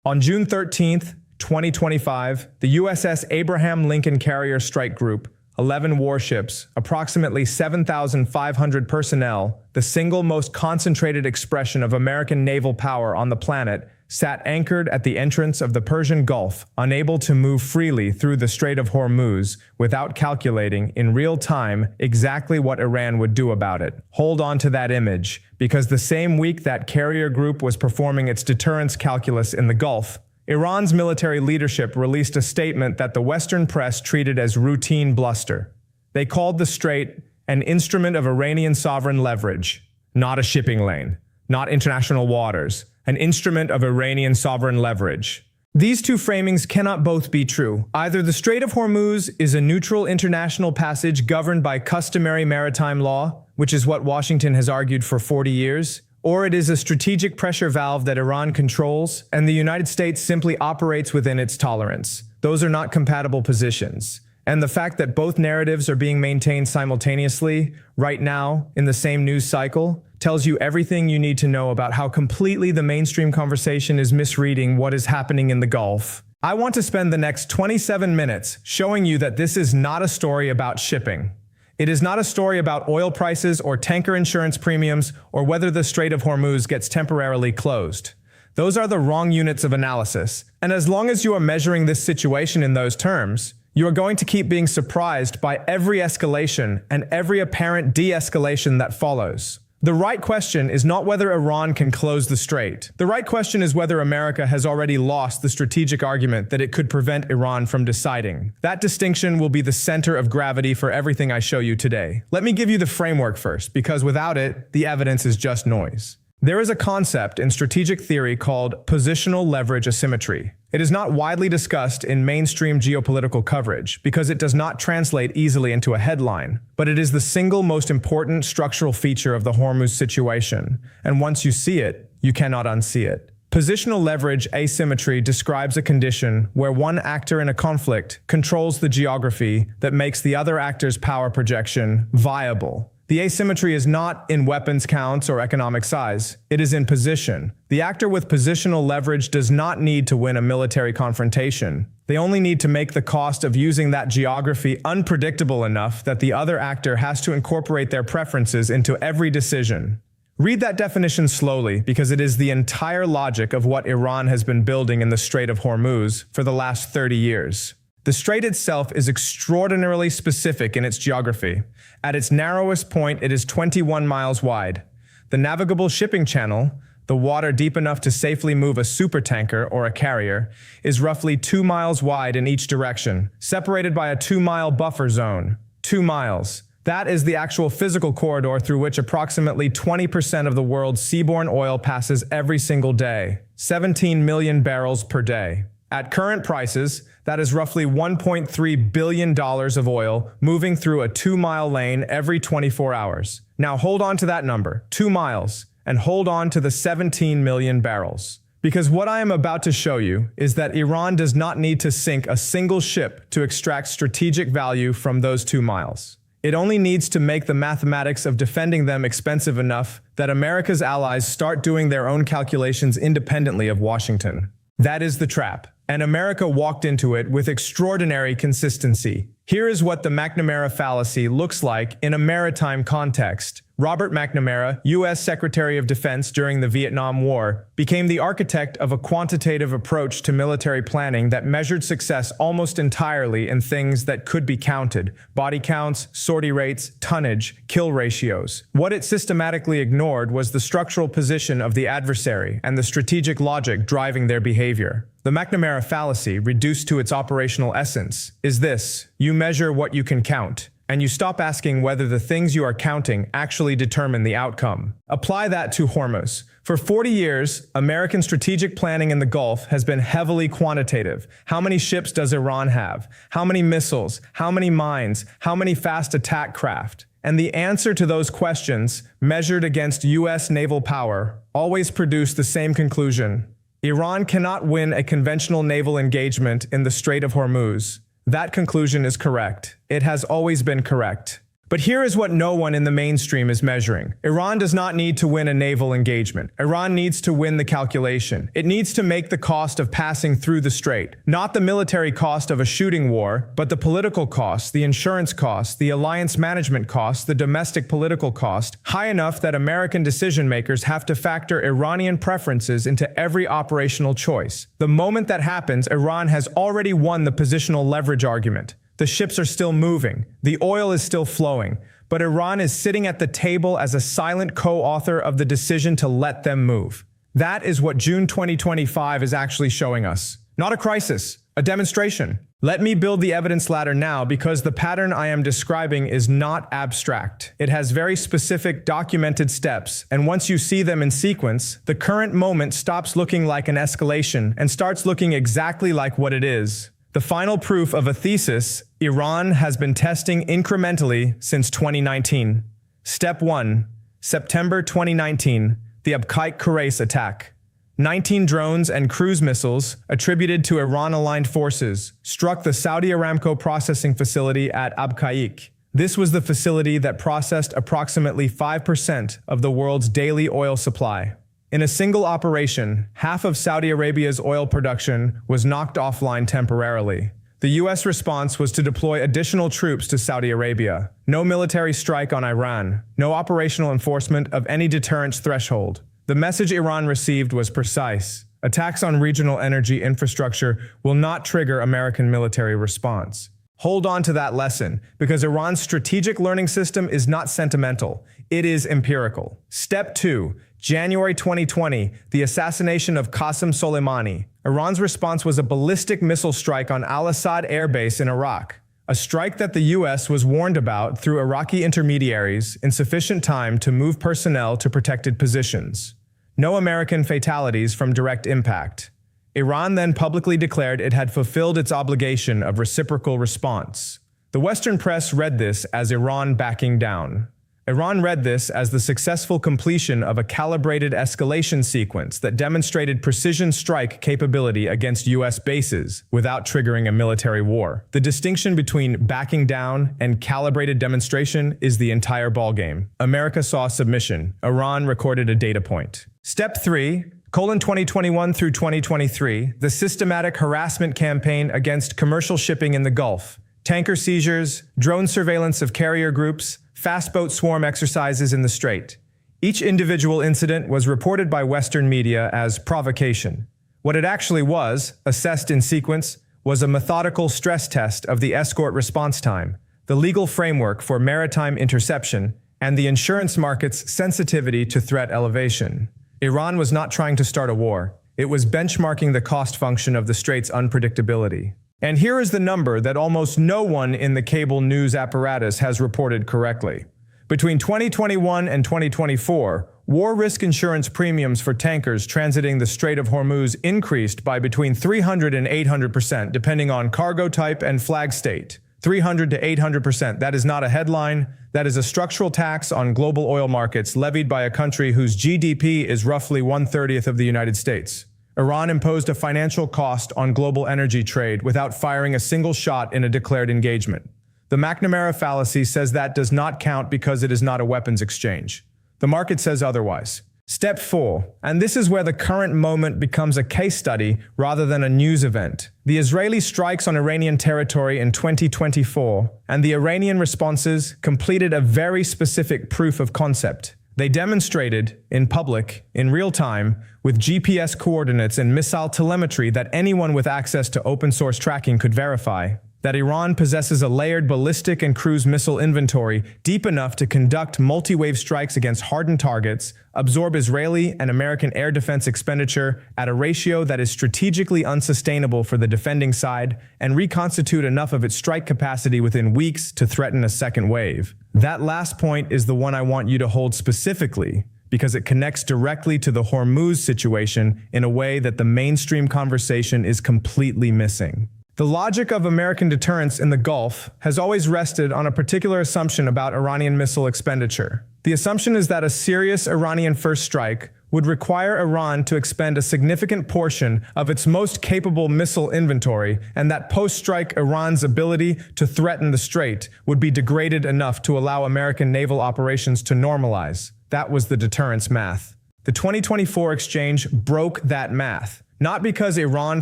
On June 13, 2025, the USS Abraham Lincoln Carrier Strike Group, 11 warships, approximately 7,500 personnel, the single most concentrated expression of American naval power on the planet, sat anchored at the entrance of the Persian Gulf, unable to move freely through the Strait of Hormuz without calculating in real time exactly what Iran would do about it. Hold on to that image, because the same week that carrier group was performing its deterrence calculus in the Gulf, Iran's military leadership released a statement that the Western press treated as routine bluster. They called the strait an instrument of Iranian sovereign leverage, not a shipping lane, not international waters, an instrument of Iranian sovereign leverage. These two framings cannot both be true. Either the Strait of Hormuz is a neutral international passage governed by customary maritime law, which is what Washington has argued for 40 years, or it is a strategic pressure valve that Iran controls, and the United States simply operates within its tolerance. Those are not compatible positions. And the fact that both narratives are being maintained simultaneously, right now, in the same news cycle, tells you everything you need to know about how completely the mainstream conversation is misreading what is happening in the Gulf. I want to spend the next 27 minutes showing you that this is not a story about shipping. It is not a story about oil prices or tanker insurance premiums or whether the Strait of Hormuz gets temporarily closed. Those are the wrong units of analysis, and as long as you are measuring this situation in those terms, you are going to keep being surprised by every escalation and every apparent de-escalation that follows. The right question is not whether Iran can close the strait. The right question is whether America has already lost the strategic argument that it could prevent Iran from deciding. That distinction will be the center of gravity for everything I show you today. Let me give you the framework first, because without it, the evidence is just noise. There is a concept in strategic theory called positional leverage asymmetry. It is not widely discussed in mainstream geopolitical coverage because it does not translate easily into a headline, but it is the single most important structural feature of the Hormuz situation, and once you see it, you cannot unsee it. Positional leverage asymmetry describes a condition where one actor in a conflict controls the geography that makes the other actor's power projection viable. The asymmetry is not in weapons counts or economic size. It is in position. The actor with positional leverage does not need to win a military confrontation. They only need to make the cost of using that geography unpredictable enough that the other actor has to incorporate their preferences into every decision. Read that definition slowly, because it is the entire logic of what Iran has been building in the Strait of Hormuz for the last 30 years. The strait itself is extraordinarily specific in its geography. At its narrowest point, it is 21 miles wide. The navigable shipping channel, the water deep enough to safely move a supertanker or a carrier, is roughly 2 miles wide in each direction, separated by a 2-mile buffer zone. 2 miles. That is the actual physical corridor through which approximately 20% of the world's seaborne oil passes every single day. 17 million barrels per day. At current prices, that is roughly $1.3 billion of oil moving through a 2-mile lane every 24 hours. Now hold on to that number, 2 miles, and hold on to the 17 million barrels. Because what I am about to show you is that Iran does not need to sink a single ship to extract strategic value from those 2 miles. It only needs to make the mathematics of defending them expensive enough that America's allies start doing their own calculations independently of Washington. That is the trap, and America walked into it with extraordinary consistency. Here is what the McNamara fallacy looks like in a maritime context. Robert McNamara, U.S. Secretary of Defense during the Vietnam War, became the architect of a quantitative approach to military planning that measured success almost entirely in things that could be counted: body counts, sortie rates, tonnage, kill ratios. What it systematically ignored was the structural position of the adversary and the strategic logic driving their behavior. The McNamara fallacy, reduced to its operational essence, is this: you measure what you can count, and you stop asking whether the things you are counting actually determine the outcome. Apply that to Hormuz. For 40 years, American strategic planning in the Gulf has been heavily quantitative. How many ships does Iran have? How many missiles? How many mines? How many fast attack craft? And the answer to those questions, measured against U.S. naval power, always produced the same conclusion: Iran cannot win a conventional naval engagement in the Strait of Hormuz. That conclusion is correct. It has always been correct. But here is what no one in the mainstream is measuring. Iran does not need to win a naval engagement. Iran needs to win the calculation. It needs to make the cost of passing through the strait, not the military cost of a shooting war, but the political cost, the insurance cost, the alliance management cost, the domestic political cost, high enough that American decision-makers have to factor Iranian preferences into every operational choice. The moment that happens, Iran has already won the positional leverage argument. The ships are still moving, the oil is still flowing, but Iran is sitting at the table as a silent co-author of the decision to let them move. That is what June 2025 is actually showing us. Not a crisis, a demonstration. Let me build the evidence ladder now because the pattern I am describing is not abstract. It has very specific documented steps, and once you see them in sequence, the current moment stops looking like an escalation and starts looking exactly like what it is. The final proof of a thesis Iran has been testing incrementally since 2019. Step 1. September 2019, the Abqaiq-Quraysh attack. 19 drones and cruise missiles, attributed to Iran-aligned forces, struck the Saudi Aramco processing facility at Abqaiq. This was the facility that processed approximately 5% of the world's daily oil supply. In a single operation, half of Saudi Arabia's oil production was knocked offline temporarily. The U.S. response was to deploy additional troops to Saudi Arabia. No military strike on Iran. No operational enforcement of any deterrence threshold. The message Iran received was precise. Attacks on regional energy infrastructure will not trigger American military response. Hold on to that lesson, because Iran's strategic learning system is not sentimental. It is empirical. Step 2. January 2020, the assassination of Qasem Soleimani. Iran's response was a ballistic missile strike on Al-Assad Air Base in Iraq. A strike that the U.S. was warned about through Iraqi intermediaries in sufficient time to move personnel to protected positions. No American fatalities from direct impact. Iran then publicly declared it had fulfilled its obligation of reciprocal response. The Western press read this as Iran backing down. Iran read this as the successful completion of a calibrated escalation sequence that demonstrated precision strike capability against U.S. bases without triggering a military war. The distinction between backing down and calibrated demonstration is the entire ballgame. America saw submission. Iran recorded a data point. Step 3. 2021 through 2023, the systematic harassment campaign against commercial shipping in the Gulf. Tanker seizures, drone surveillance of carrier groups, fast boat swarm exercises in the Strait. Each individual incident was reported by Western media as provocation. What it actually was, assessed in sequence, was a methodical stress test of the escort response time, the legal framework for maritime interception, and the insurance market's sensitivity to threat elevation. Iran was not trying to start a war. It was benchmarking the cost function of the Strait's unpredictability. And here is the number that almost no one in the cable news apparatus has reported correctly. Between 2021 and 2024, war risk insurance premiums for tankers transiting the Strait of Hormuz increased by between 300 and 800%, depending on cargo type and flag state. 300 to 800%. That is not a headline. That is a structural tax on global oil markets levied by a country whose GDP is roughly 1/30 of the United States. Iran imposed a financial cost on global energy trade without firing a single shot in a declared engagement. The McNamara fallacy says that does not count because it is not a weapons exchange. The market says otherwise. Step 4, and this is where the current moment becomes a case study rather than a news event. The Israeli strikes on Iranian territory in 2024 and the Iranian responses completed a very specific proof of concept. They demonstrated, in public, in real time, with GPS coordinates and missile telemetry that anyone with access to open-source tracking could verify, that Iran possesses a layered ballistic and cruise missile inventory deep enough to conduct multi-wave strikes against hardened targets, absorb Israeli and American air defense expenditure at a ratio that is strategically unsustainable for the defending side, and reconstitute enough of its strike capacity within weeks to threaten a second wave. That last point is the one I want you to hold specifically, because it connects directly to the Hormuz situation in a way that the mainstream conversation is completely missing. The logic of American deterrence in the Gulf has always rested on a particular assumption about Iranian missile expenditure. The assumption is that a serious Iranian first strike would require Iran to expend a significant portion of its most capable missile inventory, and that post-strike Iran's ability to threaten the strait would be degraded enough to allow American naval operations to normalize. That was the deterrence math. The 2024 exchange broke that math, not because Iran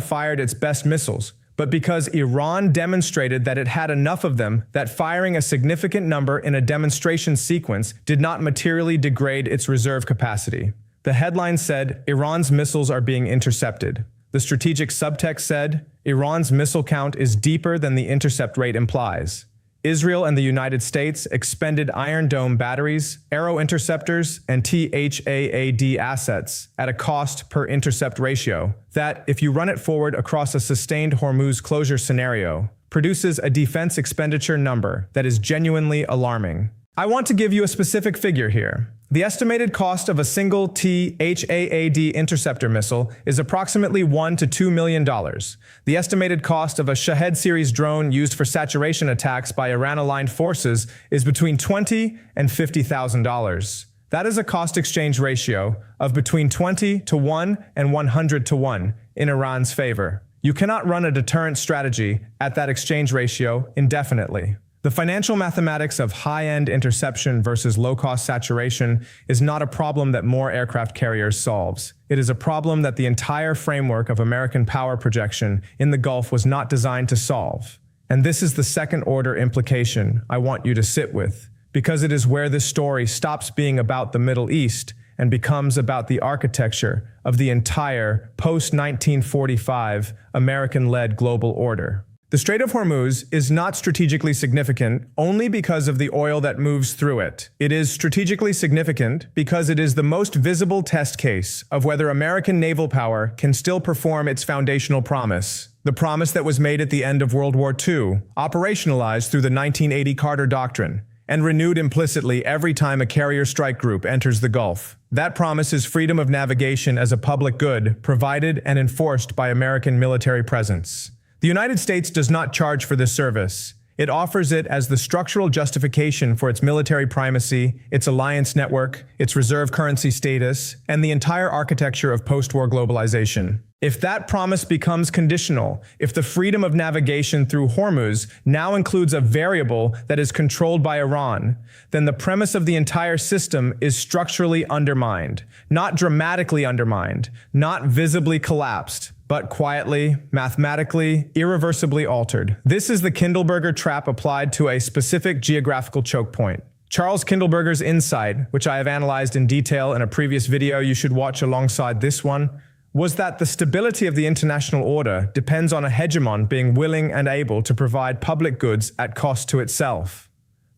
fired its best missiles, but because Iran demonstrated that it had enough of them that firing a significant number in a demonstration sequence did not materially degrade its reserve capacity. The headline said, "Iran's missiles are being intercepted." The strategic subtext said, "Iran's missile count is deeper than the intercept rate implies." Israel and the United States expended Iron Dome batteries, Arrow interceptors, and THAAD assets at a cost per intercept ratio that, if you run it forward across a sustained Hormuz closure scenario, produces a defense expenditure number that is genuinely alarming. I want to give you a specific figure here. The estimated cost of a single THAAD interceptor missile is approximately $1 to $2 million. The estimated cost of a Shahed series drone used for saturation attacks by Iran-aligned forces is between $20,000 and $50,000. That is a cost-exchange ratio of between 20 to 1 and 100 to 1 in Iran's favor. You cannot run a deterrent strategy at that exchange ratio indefinitely. The financial mathematics of high-end interception versus low-cost saturation is not a problem that more aircraft carriers solves. It is a problem that the entire framework of American power projection in the Gulf was not designed to solve. And this is the second-order implication I want you to sit with, because it is where this story stops being about the Middle East and becomes about the architecture of the entire post-1945 American-led global order. The Strait of Hormuz is not strategically significant only because of the oil that moves through it. It is strategically significant because it is the most visible test case of whether American naval power can still perform its foundational promise. The promise that was made at the end of World War II, operationalized through the 1980 Carter Doctrine, and renewed implicitly every time a carrier strike group enters the Gulf. That promise is freedom of navigation as a public good, provided and enforced by American military presence. The United States does not charge for this service. It offers it as the structural justification for its military primacy, its alliance network, its reserve currency status, and the entire architecture of post-war globalization. If that promise becomes conditional, if the freedom of navigation through Hormuz now includes a variable that is controlled by Iran, then the premise of the entire system is structurally undermined, not dramatically undermined, not visibly collapsed, but quietly, mathematically, irreversibly altered. This is the Kindleberger trap applied to a specific geographical choke point. Charles Kindleberger's insight, which I have analyzed in detail in a previous video you should watch alongside this one, was that the stability of the international order depends on a hegemon being willing and able to provide public goods at cost to itself.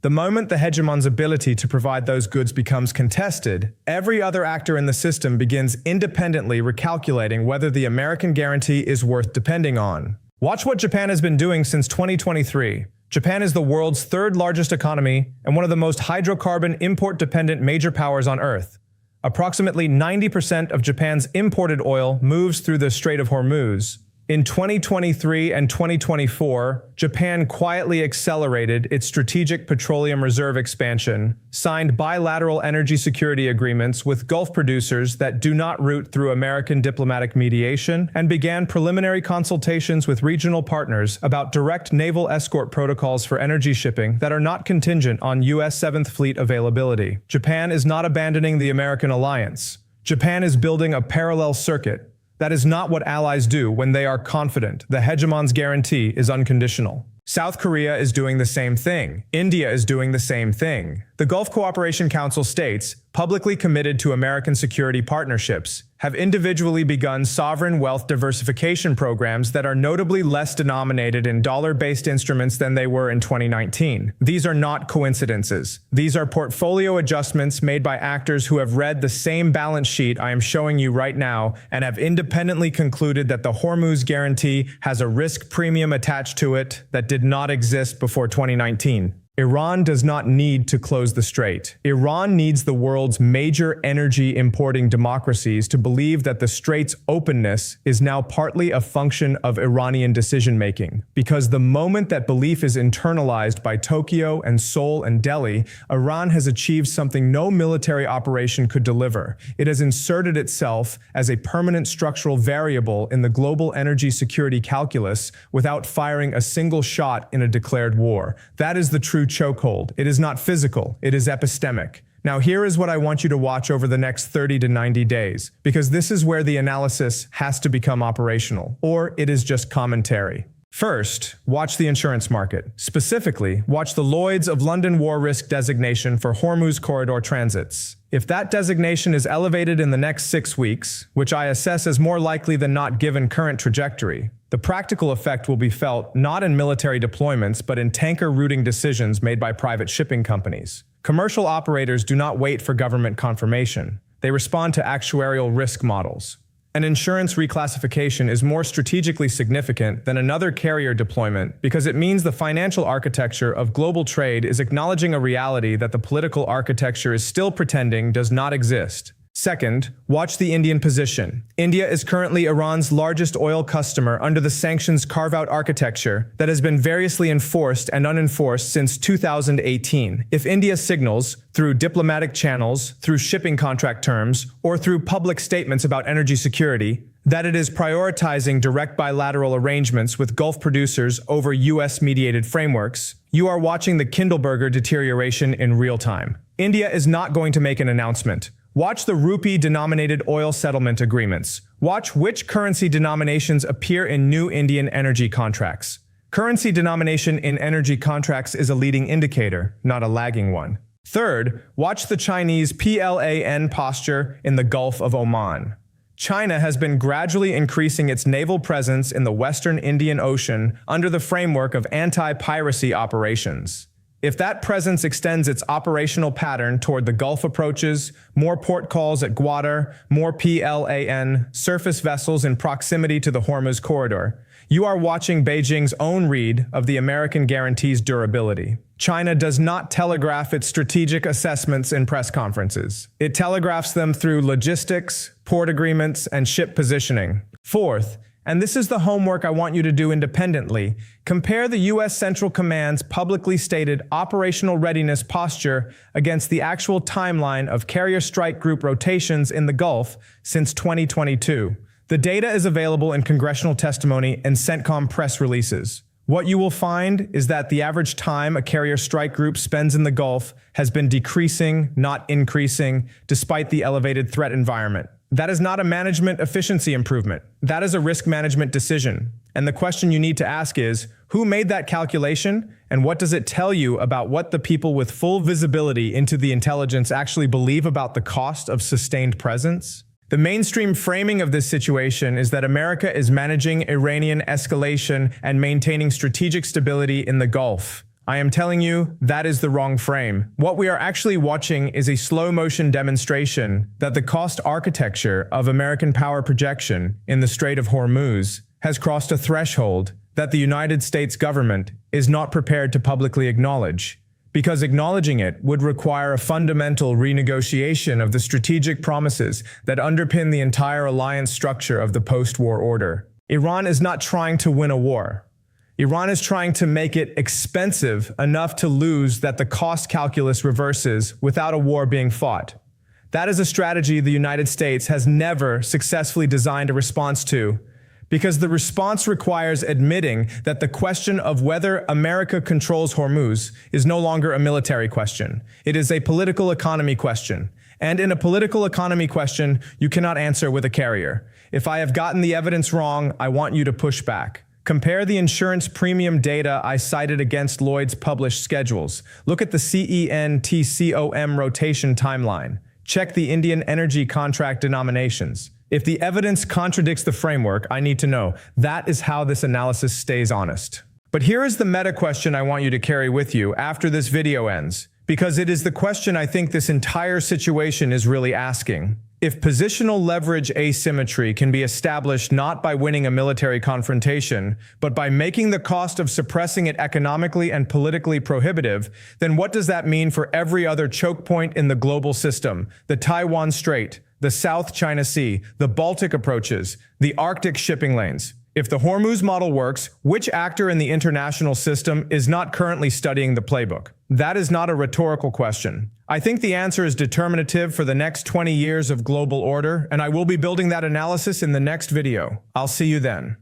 The moment the hegemon's ability to provide those goods becomes contested, every other actor in the system begins independently recalculating whether the American guarantee is worth depending on. Watch what Japan has been doing since 2023. Japan is the world's third largest economy and one of the most hydrocarbon import-dependent major powers on Earth. Approximately 90% of Japan's imported oil moves through the Strait of Hormuz. In 2023 and 2024, Japan quietly accelerated its strategic petroleum reserve expansion, signed bilateral energy security agreements with Gulf producers that do not route through American diplomatic mediation, and began preliminary consultations with regional partners about direct naval escort protocols for energy shipping that are not contingent on U.S. 7th Fleet availability. Japan is not abandoning the American alliance. Japan is building a parallel circuit. That is not what allies do when they are confident the hegemon's guarantee is unconditional. South Korea is doing the same thing. India is doing the same thing. The Gulf Cooperation Council states, publicly committed to American security partnerships, have individually begun sovereign wealth diversification programs that are notably less denominated in dollar-based instruments than they were in 2019. These are not coincidences. These are portfolio adjustments made by actors who have read the same balance sheet I am showing you right now and have independently concluded that the Hormuz guarantee has a risk premium attached to it that did not exist before 2019. Iran does not need to close the strait. Iran needs the world's major energy importing democracies to believe that the strait's openness is now partly a function of Iranian decision-making. Because the moment that belief is internalized by Tokyo and Seoul and Delhi, Iran has achieved something no military operation could deliver. It has inserted itself as a permanent structural variable in the global energy security calculus without firing a single shot in a declared war. That is the true chokehold. It is not physical, it is epistemic. Now here is what I want you to watch over the next 30 to 90 days, because this is where the analysis has to become operational, or it is just commentary. First, watch the insurance market. Specifically, watch the Lloyd's of London War Risk designation for Hormuz corridor transits. If that designation is elevated in the next 6 weeks, which I assess as more likely than not given current trajectory, the practical effect will be felt not in military deployments but in tanker routing decisions made by private shipping companies. Commercial operators do not wait for government confirmation. They respond to actuarial risk models. An insurance reclassification is more strategically significant than another carrier deployment because it means the financial architecture of global trade is acknowledging a reality that the political architecture is still pretending does not exist. Second, watch the Indian position. India is currently Iran's largest oil customer under the sanctions carve-out architecture that has been variously enforced and unenforced since 2018. If India signals, through diplomatic channels, through shipping contract terms, or through public statements about energy security, that it is prioritizing direct bilateral arrangements with Gulf producers over US-mediated frameworks, you are watching the Kindleberger deterioration in real time. India is not going to make an announcement. Watch the rupee-denominated oil settlement agreements. Watch which currency denominations appear in new Indian energy contracts. Currency denomination in energy contracts is a leading indicator, not a lagging one. Third, watch the Chinese PLAN posture in the Gulf of Oman. China has been gradually increasing its naval presence in the Western Indian Ocean under the framework of anti-piracy operations. If that presence extends its operational pattern toward the Gulf approaches, more port calls at Gwadar, more PLAN surface vessels in proximity to the Hormuz corridor, you are watching Beijing's own read of the American guarantee's durability. China does not telegraph its strategic assessments in press conferences. It telegraphs them through logistics, port agreements, and ship positioning. Fourth, and this is the homework I want you to do independently, compare the U.S. Central Command's publicly stated operational readiness posture against the actual timeline of carrier strike group rotations in the Gulf since 2022. The data is available in congressional testimony and CENTCOM press releases. What you will find is that the average time a carrier strike group spends in the Gulf has been decreasing, not increasing, despite the elevated threat environment. That is not a management efficiency improvement. That is a risk management decision. And the question you need to ask is, who made that calculation, and what does it tell you about what the people with full visibility into the intelligence actually believe about the cost of sustained presence? The mainstream framing of this situation is that America is managing Iranian escalation and maintaining strategic stability in the Gulf. I am telling you, that is the wrong frame. What we are actually watching is a slow-motion demonstration that the cost architecture of American power projection in the Strait of Hormuz has crossed a threshold that the United States government is not prepared to publicly acknowledge, because acknowledging it would require a fundamental renegotiation of the strategic promises that underpin the entire alliance structure of the post-war order. Iran is not trying to win a war. Iran is trying to make it expensive enough to lose that the cost calculus reverses without a war being fought. That is a strategy the United States has never successfully designed a response to, because the response requires admitting that the question of whether America controls Hormuz is no longer a military question. It is a political economy question. And in a political economy question, you cannot answer with a carrier. If I have gotten the evidence wrong, I want you to push back. Compare the insurance premium data I cited against Lloyd's published schedules. Look at the CEN-TCOM rotation timeline. Check the Indian energy contract denominations. If the evidence contradicts the framework, I need to know. That is how this analysis stays honest. But here is the meta question I want you to carry with you after this video ends, because it is the question I think this entire situation is really asking. If positional leverage asymmetry can be established not by winning a military confrontation, but by making the cost of suppressing it economically and politically prohibitive, then what does that mean for every other choke point in the global system? The Taiwan Strait, the South China Sea, the Baltic approaches, the Arctic shipping lanes. If the Hormuz model works, which actor in the international system is not currently studying the playbook? That is not a rhetorical question. I think the answer is determinative for the next 20 years of global order, and I will be building that analysis in the next video. I'll see you then.